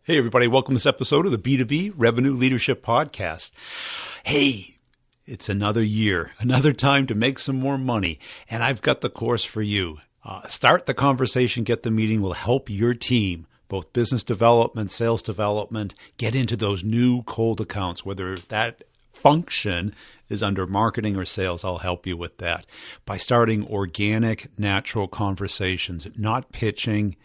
Hey, everybody. Welcome to this episode of the B2B Revenue Leadership Podcast. Hey, it's another year, another time to make some more money, and I've got the course for you. Start the conversation, get the meeting will help your team, both business development, sales development, get into those new cold accounts, whether that function is under marketing or sales. I'll help you with that by starting organic, natural conversations, not pitching.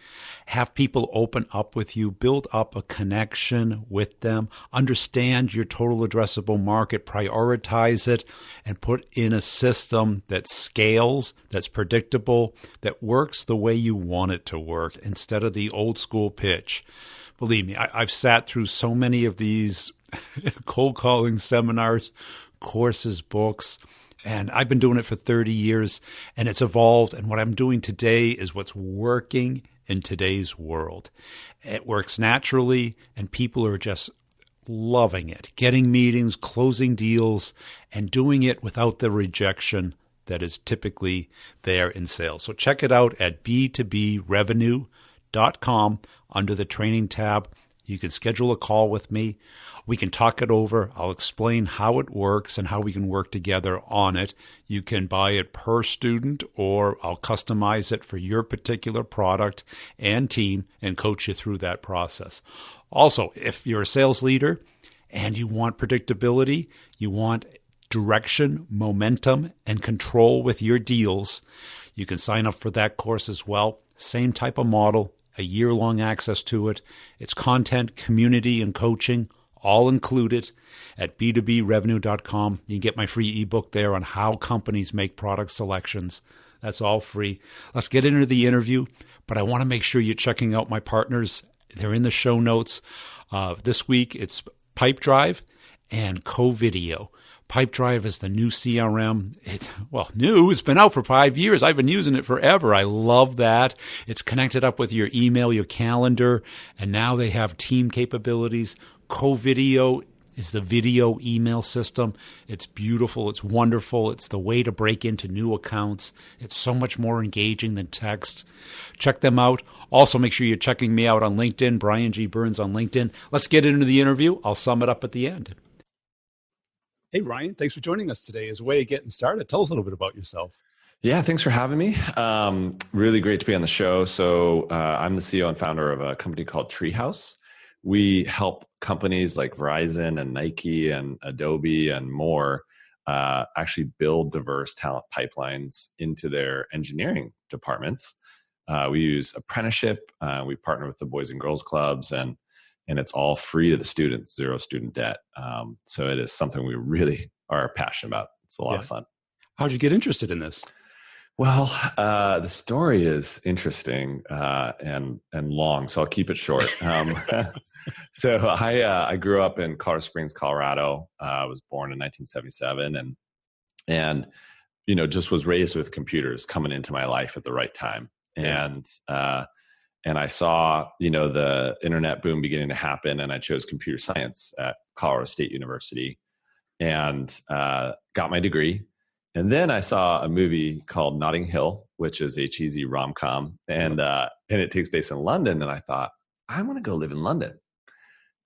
Have people open up with you, build up a connection with them, understand your total addressable market, prioritize it, and put in a system that scales, that's predictable, that works the way you want it to work instead of the old school pitch. Believe me, I've sat through so many of these cold calling seminars, courses, books, and I've been doing it for 30 years, and it's evolved. And what I'm doing today is what's working in today's world. It works naturally, and people are just loving it, getting meetings, closing deals, and doing it without the rejection that is typically there in sales. So check it out at b2brevenue.com under the training tab. You can schedule a call with me. We can talk it over. I'll explain how it works and how we can work together on it. You can buy it per student, or I'll customize it for your particular product and team and coach you through that process. Also, if you're a sales leader and you want predictability, you want direction, momentum, and control with your deals, you can sign up for that course as well. Same type of model. A year-long access to it. It's content, community, and coaching, all included at b2brevenue.com. You can get my free ebook there on how companies make product selections. That's all free. Let's get into the interview, but I want to make sure you're checking out my partners. They're in the show notes. This week, it's Pipedrive and CoVideo. Pipedrive is the new CRM. It's been out for 5 years. I've been using it forever. I love that. It's connected up with your email, your calendar, and now they have team capabilities. CoVideo is the video email system. It's beautiful. It's wonderful. It's the way to break into new accounts. It's so much more engaging than text. Check them out. Also, make sure you're checking me out on LinkedIn, Brian G. Burns on LinkedIn. Let's get into the interview. I'll sum it up at the end. Hey, Ryan, thanks for joining us today as a way of getting started. Tell us a little bit about yourself. Yeah, thanks for having me. Really great to be on the show. So I'm the CEO and founder of a company called Treehouse. We help companies like Verizon and Nike and Adobe and more actually build diverse talent pipelines into their engineering departments. We use apprenticeship. We partner with the Boys and Girls Clubs, and it's all free to the students, zero student debt. So it is something we really are passionate about. It's a lot of fun. How'd you get interested in this? Well, the story is interesting and long, so I'll keep it short. So I grew up in Colorado Springs, Colorado. I was born in 1977, and just was raised with computers coming into my life at the right time. And I saw, the internet boom beginning to happen, and I chose computer science at Colorado State University and got my degree. And then I saw a movie called Notting Hill, which is a cheesy rom-com, and it takes place in London. And I thought, I want to go live in London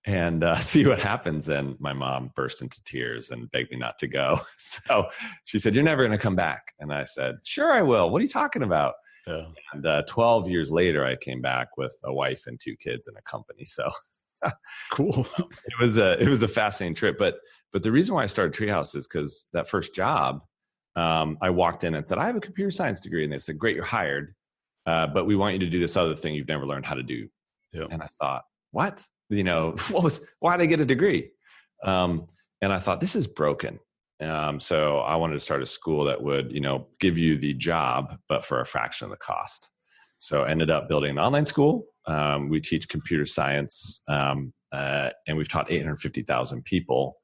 and see what happens. And my mom burst into tears and begged me not to go. So she said, "You're never going to come back." And I said, "Sure, I will. What are you talking about?" Yeah. And 12 years later, I came back with a wife and 2 kids and a company. So cool. It was a fascinating trip. But the reason why I started Treehouse is because that first job, I walked in and said, "I have a computer science degree." And they said, "Great, you're hired. But we want you to do this other thing you've never learned how to do." Yeah. And I thought, what? Why did I get a degree? And I thought, this is broken. So I wanted to start a school that would, give you the job, but for a fraction of the cost. So I ended up building an online school. We teach computer science, and we've taught 850,000 people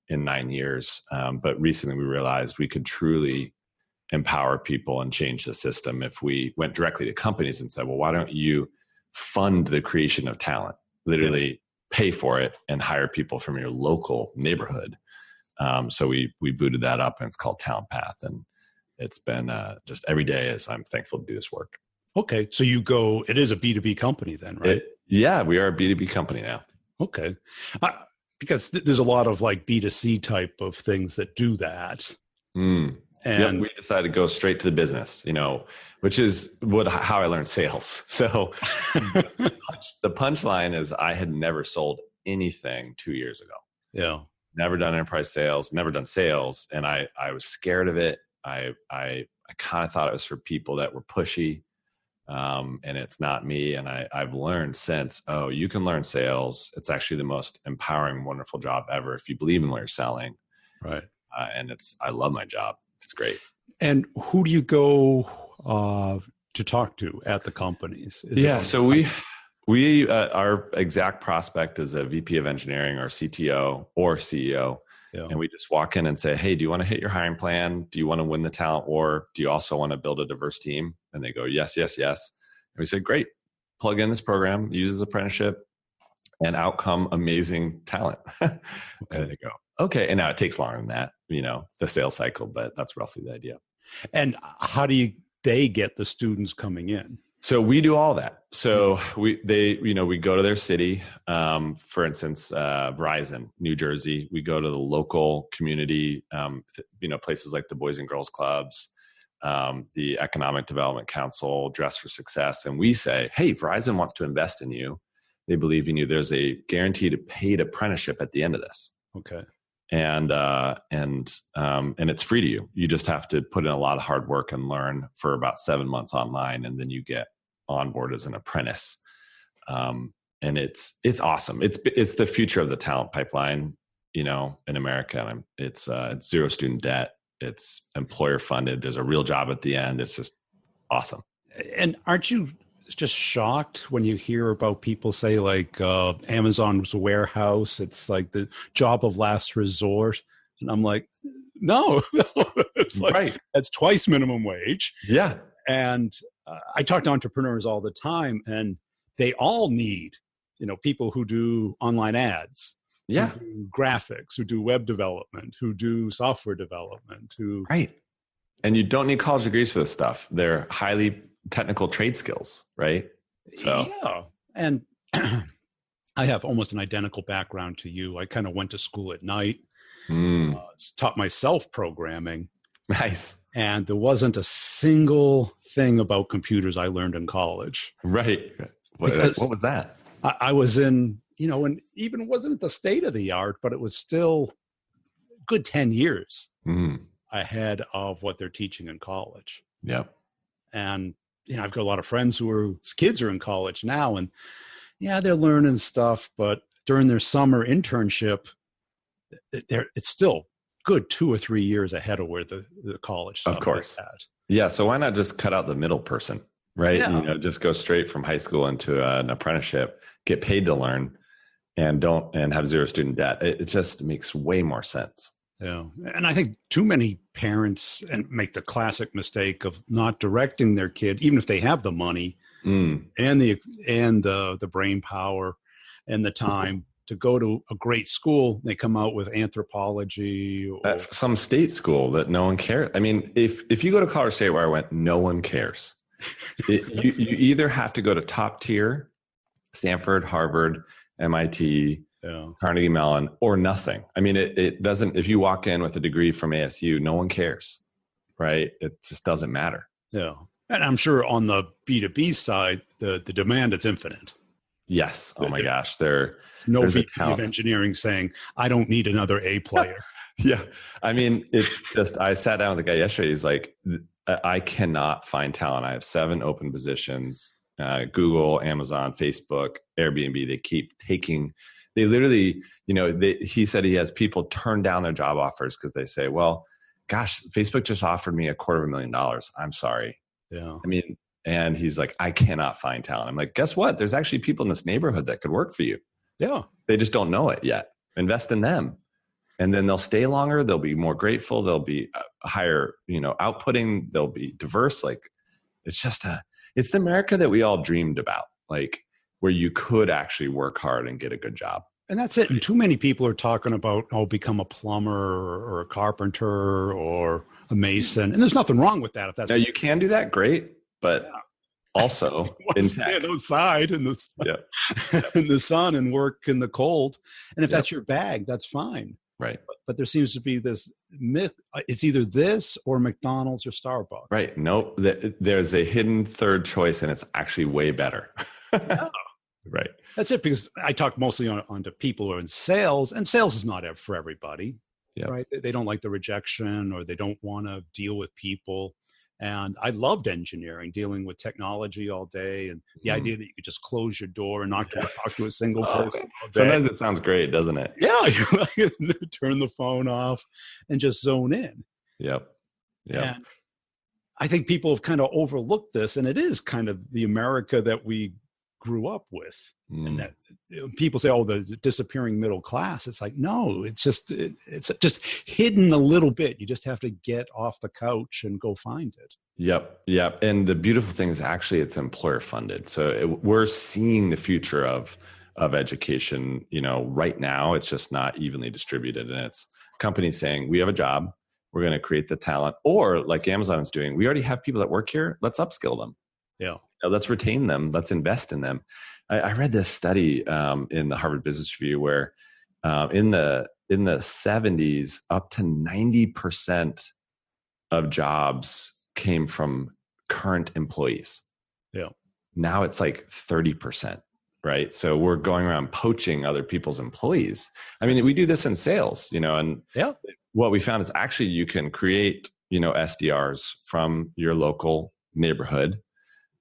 in 9 years. But recently we realized we could truly empower people and change the system if we went directly to companies and said, well, why don't you fund the creation of talent? Literally pay for it and hire people from your local neighborhood. So we booted that up, and it's called Talent Path. And it's been just every day as I'm thankful to do this work. Okay. So it is a B2B company then, right? Yeah, we are a B2B company now. Okay. Because there's a lot of like B2C type of things that do that. Mm. Yep, And we decided to go straight to the business, which is how I learned sales. So the punchline is I had never sold anything 2 years ago. yeah, Never done enterprise sales, never done sales. And I was scared of it. I kind of thought it was for people that were pushy. And it's not me. And I've learned since, you can learn sales. It's actually the most empowering, wonderful job ever if you believe in what you're selling. right. And I love my job. It's great. And who do you go to talk to at the companies? So our exact prospect is a VP of engineering or CTO or CEO. Yeah. And we just walk in and say, hey, do you want to hit your hiring plan? Do you want to win the talent war? Do you also want to build a diverse team? And they go, yes, yes, yes. And we say, great, plug in this program, use as apprenticeship, and out come amazing talent. And they go, okay. And now it takes longer than that, the sales cycle, but that's roughly the idea. And how do they get the students coming in? So we do all that. So we go to their city. For instance, Verizon, New Jersey. We go to the local community. Places like the Boys and Girls Clubs, the Economic Development Council, Dress for Success, and we say, "Hey, Verizon wants to invest in you. They believe in you. There's a guaranteed paid apprenticeship at the end of this." Okay. And it's free to you. You just have to put in a lot of hard work and learn for about 7 months online, and then you get on board as an apprentice. And it's awesome. It's the future of the talent pipeline, in America. And it's zero student debt. It's employer funded. There's a real job at the end. It's just awesome. And aren't you just shocked when you hear about people say like Amazon's warehouse, it's like the job of last resort? And I'm like, no, it's like, right. That's twice minimum wage. Yeah. And I talk to entrepreneurs all the time, and they all need, people who do online ads, yeah, who do graphics, who do web development, who do software development, right. And you don't need college degrees for this stuff. They're highly technical trade skills, right? So yeah, and I have almost an identical background to you. I kind of went to school at night, taught myself programming. Nice. And there wasn't a single thing about computers I learned in college. Right. What was that? I was in, and even wasn't the state of the art, but it was still a good 10 years ahead of what they're teaching in college. Yep. And, I've got a lot of friends kids are in college now, and yeah, they're learning stuff, but during their summer internship, it's still good 2 or 3 years ahead of where the college stuff of course is at. Yeah, so why not just cut out the middle person, right? Yeah. Just go straight from high school into an apprenticeship, get paid to learn, and have zero student debt. It just makes way more sense. Yeah, and I think too many parents make the classic mistake of not directing their kid, even if they have the money and the brain power and the time to go to a great school. They come out with anthropology or some state school that no one cares. I mean, if you go to Colorado State where I went, no one cares. You either have to go to top tier, Stanford, Harvard, MIT, Carnegie Mellon, or nothing. I mean, it doesn't. If you walk in with a degree from ASU, no one cares, right? It just doesn't matter. Yeah, and I'm sure on the B2B side, the demand is infinite. Yes. Oh my gosh. There's no VP of engineering saying, I don't need another A player. Yeah. I mean, it's just, I sat down with the guy yesterday. He's like, I cannot find talent. I have 7 open positions, Google, Amazon, Facebook, Airbnb. They keep they literally, he said he has people turn down their job offers because they say, well, gosh, Facebook just offered me $250,000. I'm sorry. Yeah. I mean, and he's like, I cannot find talent. I'm like, guess what? There's actually people in this neighborhood that could work for you. Yeah. They just don't know it yet. Invest in them. And then they'll stay longer. They'll be more grateful. They'll be higher, outputting. They'll be diverse. Like, it's the America that we all dreamed about, like where you could actually work hard and get a good job. And that's it. And too many people are talking about, become a plumber or a carpenter or a mason. And there's nothing wrong with that. If that's now, you can do that, great. But also in tech. Stand outside in the Yep. in the sun and work in the cold. And if Yep. that's your bag, that's fine. Right. But there seems to be this myth. It's either this or McDonald's or Starbucks. Right. Nope. There's a hidden third choice, and it's actually way better. Yeah. Right. That's it, because I talk mostly on to people who are in sales, and sales is not for everybody. Yep. Right? They don't like the rejection, or they don't want to deal with people. And I loved engineering, dealing with technology all day, and the idea that you could just close your door and not talk to a single person all day. Sometimes it sounds great, doesn't it? Yeah, you turn the phone off and just zone in. Yep. Yep. And I think people have kind of overlooked this, and it is kind of the America that we grew up with. And that people say, oh, the disappearing middle class. It's like, no, it's just hidden a little bit. You just have to get off the couch and go find it. Yep. Yep. And the beautiful thing is actually it's employer funded. So we're seeing the future of education. Right now it's just not evenly distributed, and it's companies saying, we have a job, we're going to create the talent, or like Amazon's doing, we already have people that work here, let's upskill them. Yeah. Let's retain them. Let's invest in them. I read this study in the Harvard Business Review where in the 70s, up to 90% of jobs came from current employees. Yeah. Now it's like 30%, right? So we're going around poaching other people's employees. I mean, we do this in sales, and what we found is actually you can create, SDRs from your local neighborhood.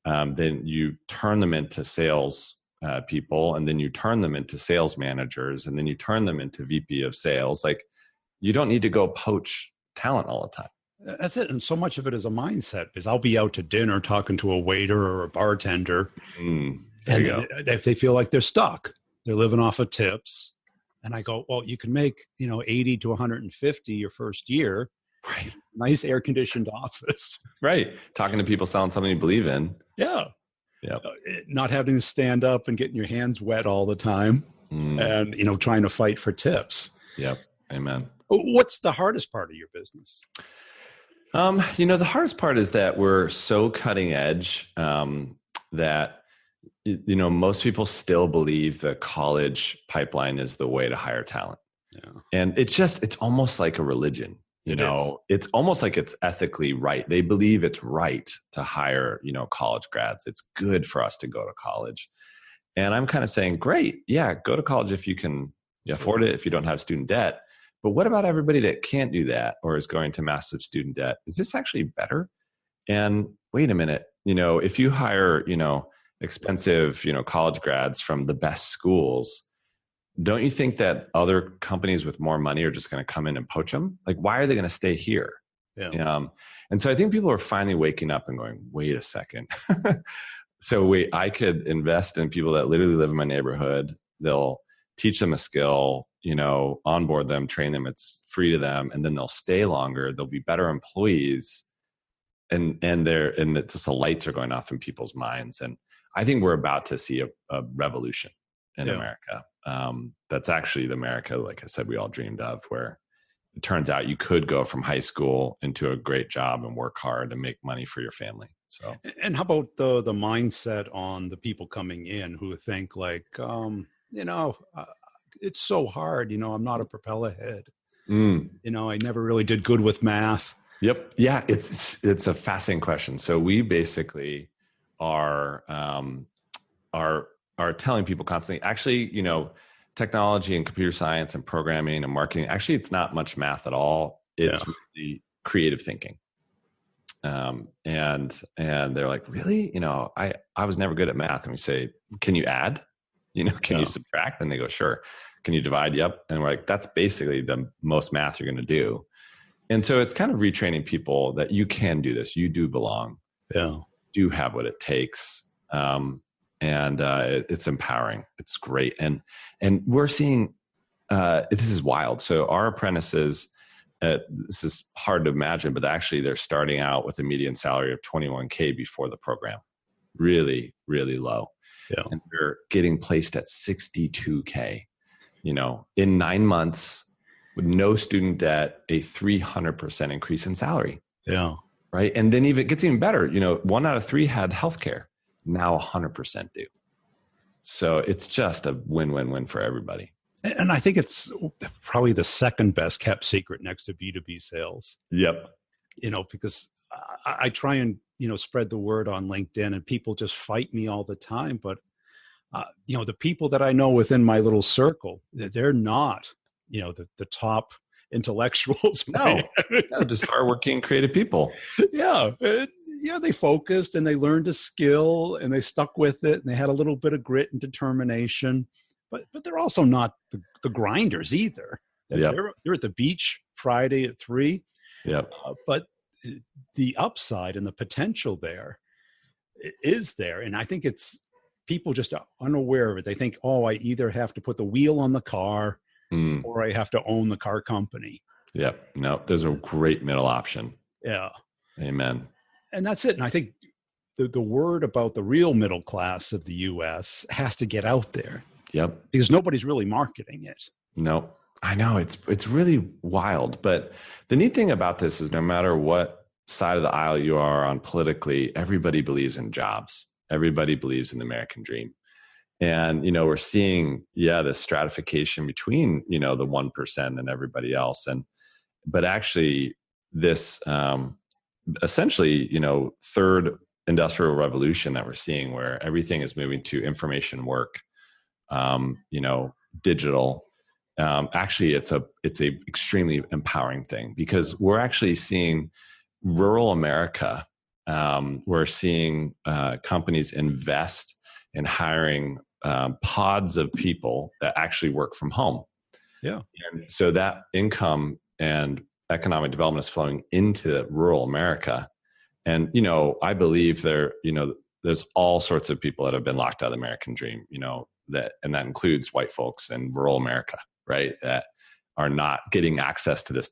Then you turn them into sales people, and then you turn them into sales managers, and then you turn them into VP of sales. Like, you don't need to go poach talent all the time. That's it. And so much of it is a mindset, because I'll be out to dinner talking to a waiter or a bartender, and if they feel like they're stuck, they're living off of tips. And I go, well, you can make, 80 to 150 your first year. Right. Nice air conditioned office. Right. Talking to people selling something you believe in. Yeah. Yeah. Not having to stand up and getting your hands wet all the time, and, trying to fight for tips. Yep. Amen. What's the hardest part of your business? The hardest part is that we're so cutting edge that, most people still believe the college pipeline is the way to hire talent. Yeah. And it's almost like a religion. It's almost like it's ethically right. They believe it's right to hire, college grads. It's good for us to go to college. And I'm kind of saying, great. Yeah, go to college if you can afford it, if you don't have student debt. But what about everybody that can't do that or is going to massive student debt? Is this actually better? And wait a minute, if you hire, expensive, college grads from the best schools, don't you think that other companies with more money are just going to come in and poach them? Like, why are they going to stay here? Yeah. And so I think people are finally waking up and going, wait a second. So I could invest in people that literally live in my neighborhood. They'll teach them a skill, onboard them, train them. It's free to them. And then they'll stay longer. They'll be better employees. And just the lights are going off in people's minds. And I think we're about to see a revolution in America. That's actually the America, like I said, we all dreamed of, where it turns out you could go from high school into a great job and work hard and make money for your family. So, and how about the mindset on the people coming in who think like, it's so hard, I'm not a propeller head. I never really did good with math. Yep. Yeah. It's a fascinating question. So we basically are telling people constantly, actually, technology and computer science and programming and marketing, actually, it's not much math at all. It's really creative thinking. And they're like, really? I was never good at math. And we say, can you add? Can you subtract? And they go, sure. Can you divide? Yep. And we're like, that's basically the most math you're going to do. And so it's kind of retraining people that you can do this. You do belong. Yeah. Do have what it takes. It's empowering. It's great. And we're seeing, this is wild. So our apprentices, this is hard to imagine, but actually they're starting out with a median salary of $21K before the program. Really, really low. Yeah. And they're getting placed at $62K, in 9 months with no student debt, a 300% increase in salary. Yeah. Right. And then it gets even better. 1 out of 3 had healthcare. Now 100% do. So it's just a win-win-win for everybody. And I think it's probably the second best kept secret next to B2B sales. Yep. Because I try and, spread the word on LinkedIn, and people just fight me all the time. But, the people that I know within my little circle, they're not, the top intellectuals. No, just hardworking, creative people. Yeah. They focused and they learned a skill and they stuck with it and they had a little bit of grit and determination. But they're also not the grinders either. Yep. They're at the beach Friday at 3. Yep. But the upside and the potential there is there. And I think it's people just are unaware of it. They think, I either have to put the wheel on the car or I have to own the car company. Yep. No, there's a great middle option. Yeah. Amen. And that's it. And I think the word about the real middle class of the U.S. has to get out there. Yep. Because nobody's really marketing it. No, I know it's really wild. But the neat thing about this is no matter what side of the aisle you are on politically, everybody believes in jobs. Everybody believes in the American dream. And, we're seeing, this stratification between, the 1% and everybody else. But actually this, essentially, third industrial revolution that we're seeing where everything is moving to information work, digital. Actually, it's a extremely empowering thing because we're actually seeing rural America. We're seeing companies invest in hiring pods of people that actually work from home. Yeah, and so that income and economic development is flowing into rural America. And I believe there's all sorts of people that have been locked out of the American dream. That includes white folks in rural America, right? That are not getting access to this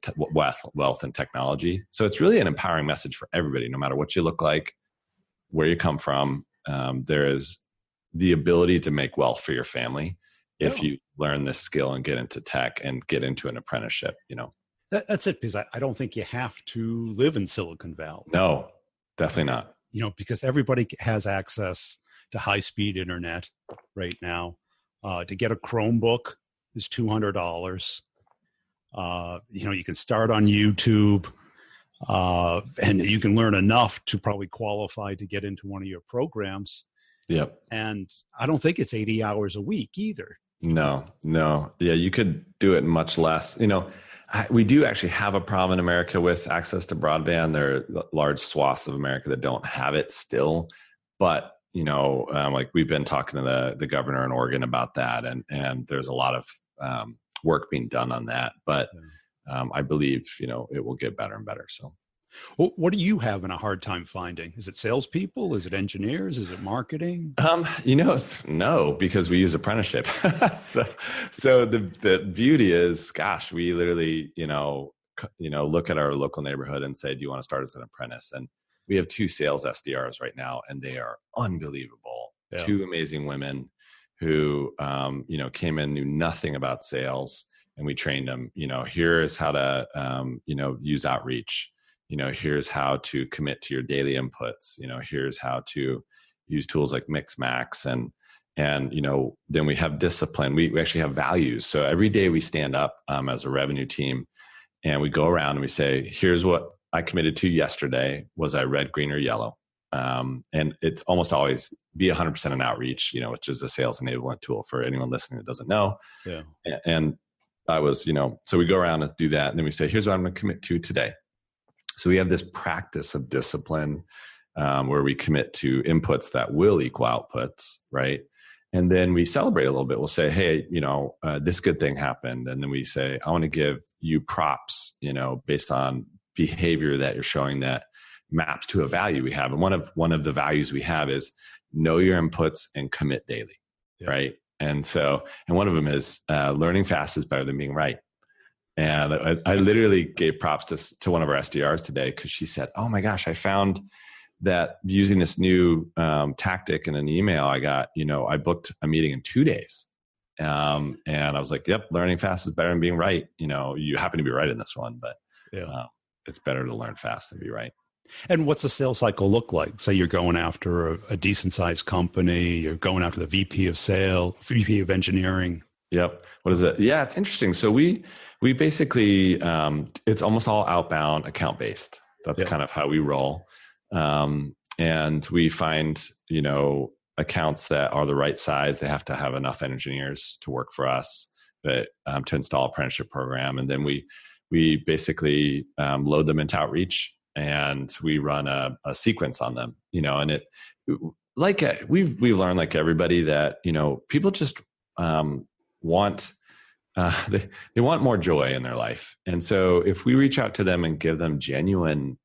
wealth and technology. So it's really an empowering message for everybody, no matter what you look like, where you come from. There is the ability to make wealth for your family if you learn this skill and get into tech and get into an apprenticeship. That's it. Because I don't think you have to live in Silicon Valley. No, definitely not. Because everybody has access to high-speed internet right now. To get a Chromebook is $200. You can start on YouTube, and you can learn enough to probably qualify to get into one of your programs. Yep. And I don't think it's 80 hours a week either. No. Yeah, you could do it much less. We do actually have a problem in America with access to broadband. There are large swaths of America that don't have it still. But, like we've been talking to the governor in Oregon about that. And there's a lot of work being done on that. But I believe, it will get better and better. So. Well, what are you having a hard time finding? Is it salespeople? Is it engineers? Is it marketing? No, because we use apprenticeship. so the beauty is, gosh, we literally, look at our local neighborhood and say, do you want to start as an apprentice? And we have 2 sales SDRs right now, and they are unbelievable. Yeah. 2 amazing women who, came in, knew nothing about sales, and we trained them. Here's how to, use outreach. Here's how to commit to your daily inputs. Here's how to use tools like Mixmax, and then we have discipline. We actually have values. So every day we stand up as a revenue team, and we go around and we say, here's what I committed to yesterday. Was I red, green, or yellow? And it's almost always be 100% in outreach, which is a sales enablement tool for anyone listening that doesn't know. Yeah. And I was, so we go around and do that. And then we say, here's what I'm going to commit to today. So we have this practice of discipline where we commit to inputs that will equal outputs, right? And then we celebrate a little bit. We'll say, hey, this good thing happened. And then we say, I want to give you props, based on behavior that you're showing that maps to a value we have. And one of the values we have is know your inputs and commit daily, right? And one of them is learning fast is better than being right. And I literally gave props to one of our SDRs today because she said, oh my gosh, I found that using this new tactic in an email I got, I booked a meeting in 2 days. And I was like, yep, learning fast is better than being right. You happen to be right in this one, but it's better to learn fast than be right. And what's the sales cycle look like? Say you're going after a decent sized company, you're going after the VP of sale, VP of engineering. Yep. What is it? Yeah, it's interesting. So we basically it's almost all outbound account based. That's kind of how we roll. And we find, accounts that are the right size. They have to have enough engineers to work for us, but to install apprenticeship program. And then we basically load them into outreach, and we run a sequence on them, and it like we've learned, like everybody, that, people just want they want more joy in their life. And so if we reach out to them and give them genuine,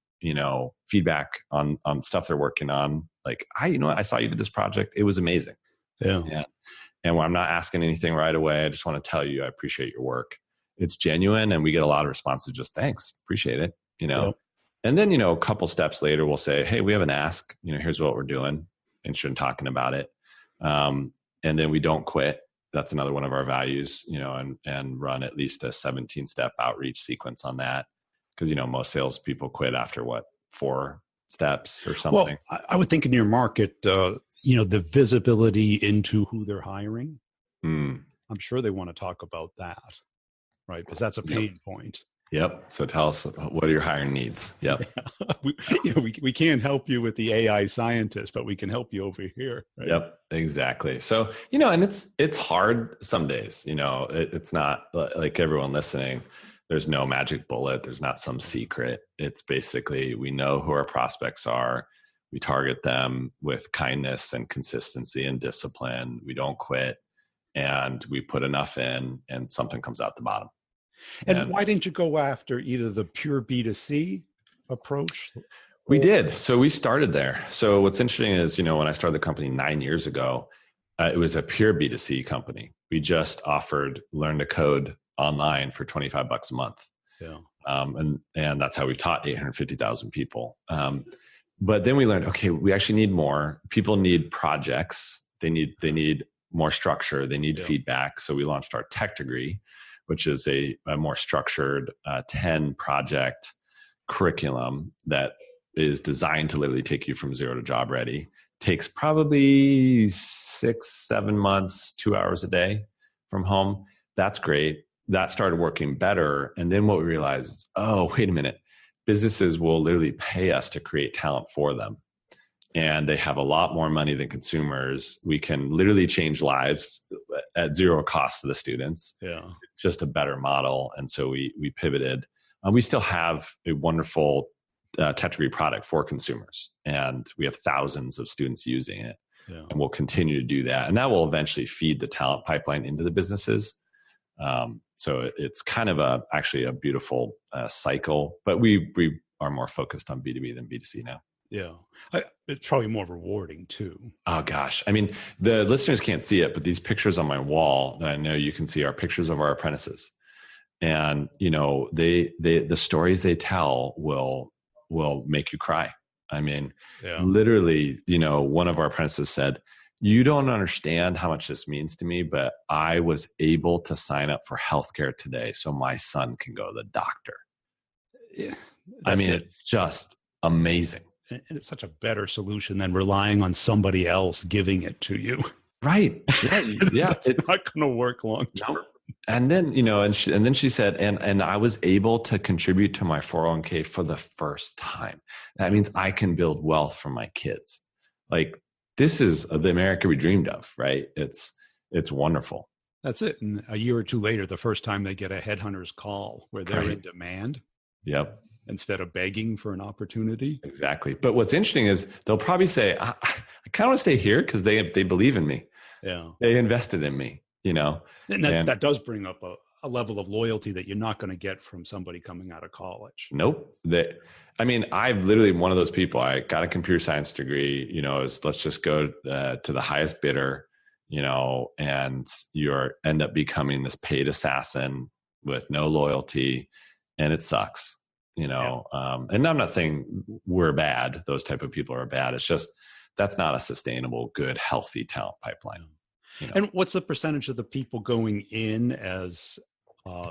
feedback on stuff they're working on, like, I saw you did this project. It was amazing. Yeah. And when I'm not asking anything right away, I just want to tell you, I appreciate your work. It's genuine. And we get a lot of responses. Just thanks. Appreciate it. Yep. And then, a couple steps later, we'll say, hey, we have an ask, here's what we're doing. Interested in talking about it. And then we don't quit. That's another one of our values, and run at least a 17-step outreach sequence on that. Because, most salespeople quit after 4 steps or something. Well, I would think in your market, the visibility into who they're hiring. I'm sure they want to talk about that, right? Because that's a pain point. Yep. So tell us, what are your hiring needs? Yep. we can't help you with the AI scientist, but we can help you over here. Right? Yep, exactly. So, and it's hard some days, it's not like everyone listening. There's no magic bullet. There's not some secret. It's basically, we know who our prospects are. We target them with kindness and consistency and discipline. We don't quit, and we put enough in, and something comes out the bottom. And why didn't you go after either the pure B2C approach? We did. So we started there. So what's interesting is, when I started the company 9 years ago, it was a pure B2C company. We just offered learn to code online for $25 a month. Yeah. And that's how we've taught 850,000 people. But then we learned, okay, we actually need more. People need projects. They need more structure. They need feedback. So we launched our tech degree, which is a more structured 10 project curriculum that is designed to literally take you from 0 to job ready. Takes probably 6-7 months, 2 hours a day from home. That's great. That started working better. And then what we realized is, oh, wait a minute. Businesses will literally pay us to create talent for them. And they have a lot more money than consumers. We can literally change lives at zero cost to the students. Yeah. It's just a better model. And so we pivoted. We still have a wonderful tech degree product for consumers. And we have thousands of students using it. Yeah. And we'll continue to do that. And that will eventually feed the talent pipeline into the businesses. So it's kind of actually a beautiful cycle. But we are more focused on B2B than B2C now. Yeah. It's probably more rewarding too. Oh gosh. I mean, the listeners can't see it, but these pictures on my wall that I know you can see are pictures of our apprentices. And, the stories they tell will make you cry. I mean, literally, one of our apprentices said, you don't understand how much this means to me, but I was able to sign up for healthcare today so my son can go to the doctor. Yeah. I mean, it's just amazing. And it's such a better solution than relying on somebody else giving it to you. Right. Yeah. It's not going to work long term. No. And then, and then she said, and I was able to contribute to my 401k for the first time. That means I can build wealth for my kids. Like, this is the America we dreamed of, right? It's wonderful. That's it. And a year or two later, the first time they get a headhunter's call where they're in demand. Yep. Instead of begging for an opportunity. Exactly. But what's interesting is they'll probably say, I kind of want to stay here because they believe in me. Yeah. They invested in me, And that does bring up a level of loyalty that you're not going to get from somebody coming out of college. Nope. I'm literally one of those people. I got a computer science degree, let's just go to the highest bidder, and you end up becoming this paid assassin with no loyalty, and it sucks. And I'm not saying we're bad. Those type of people are bad. It's just, that's not a sustainable, good, healthy talent pipeline. And what's the percentage of the people going in as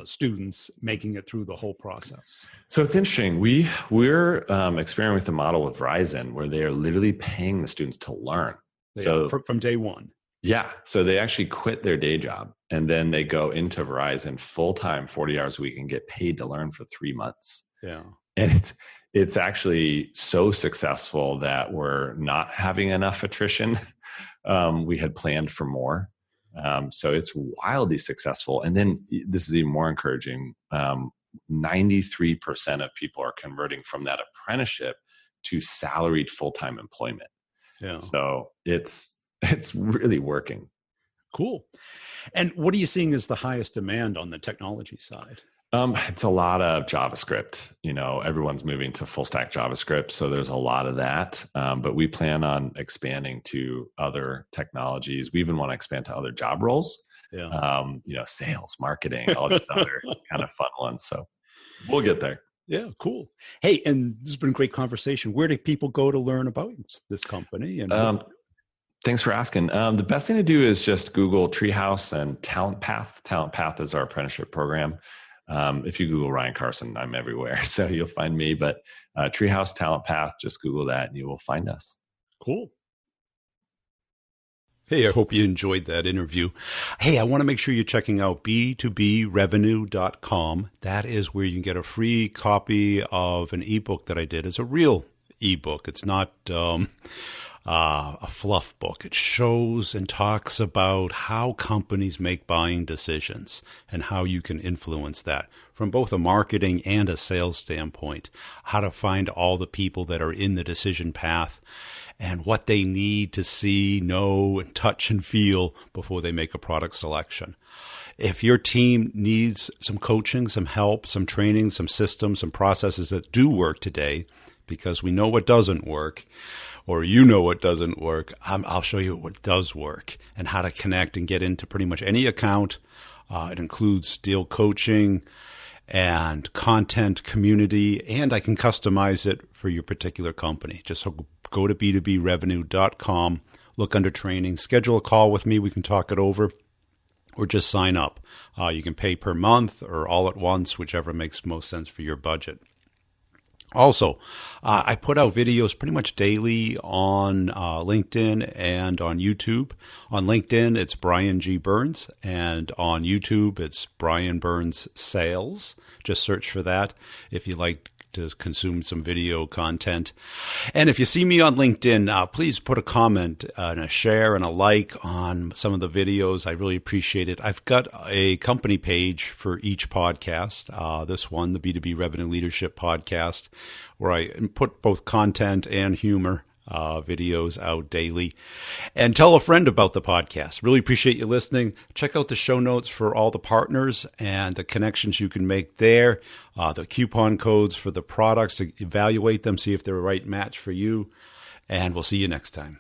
students making it through the whole process? So it's interesting. We're experimenting with the model with Verizon where they are literally paying the students to learn. So from day one. Yeah. So they actually quit their day job and then they go into Verizon full-time, 40 hours a week, and get paid to learn for 3 months. Yeah. And it's actually so successful that we're not having enough attrition. We had planned for more. So it's wildly successful. And then this is even more encouraging. 93% of people are converting from that apprenticeship to salaried full-time employment. Yeah. So it's really working. Cool. And what are you seeing as the highest demand on the technology side? It's a lot of JavaScript. Everyone's moving to full stack JavaScript. So there's a lot of that. But we plan on expanding to other technologies. We even want to expand to other job roles. Yeah. Sales, marketing, all these other kind of fun ones. So we'll get there. Yeah, cool. Hey, and this has been a great conversation. Where do people go to learn about this company? And thanks for asking. The best thing to do is just Google Treehouse and Talent Path. Talent Path is our apprenticeship program. If you Google Ryan Carson, I'm everywhere. So you'll find me, but Treehouse Talent Path, just Google that and you will find us. Cool. Hey, I hope you enjoyed that interview. Hey, I want to make sure you're checking out b2brevenue.com. That is where you can get a free copy of an ebook that I did. It's a real ebook. It's not a fluff book. It shows and talks about how companies make buying decisions and how you can influence that from both a marketing and a sales standpoint, how to find all the people that are in the decision path and what they need to see, know, and touch and feel before they make a product selection. If your team needs some coaching, some help, some training, some systems, some processes that do work today, because we know what doesn't work, or you know what doesn't work, I'll show you what does work and how to connect and get into pretty much any account. It includes deal coaching and content community, and I can customize it for your particular company. Just go to b2brevenue.com, look under training, schedule a call with me. We can talk it over, or just sign up. You can pay per month or all at once, whichever makes most sense for your budget. Also, I put out videos pretty much daily on LinkedIn and on YouTube. On LinkedIn, it's Brian G. Burns, and on YouTube, it's Brian Burns Sales. Just search for that if you like to consume some video content. And if you see me on LinkedIn, please put a comment and a share and a like on some of the videos. I really appreciate it. I've got a company page for each podcast. This one, the B2B Revenue Leadership Podcast, where I put both content and humor videos out daily. And tell a friend about the podcast. Really appreciate you listening. Check out the show notes for all the partners and the connections you can make there, the coupon codes for the products to evaluate them, see if they're a right match for you. And we'll see you next time.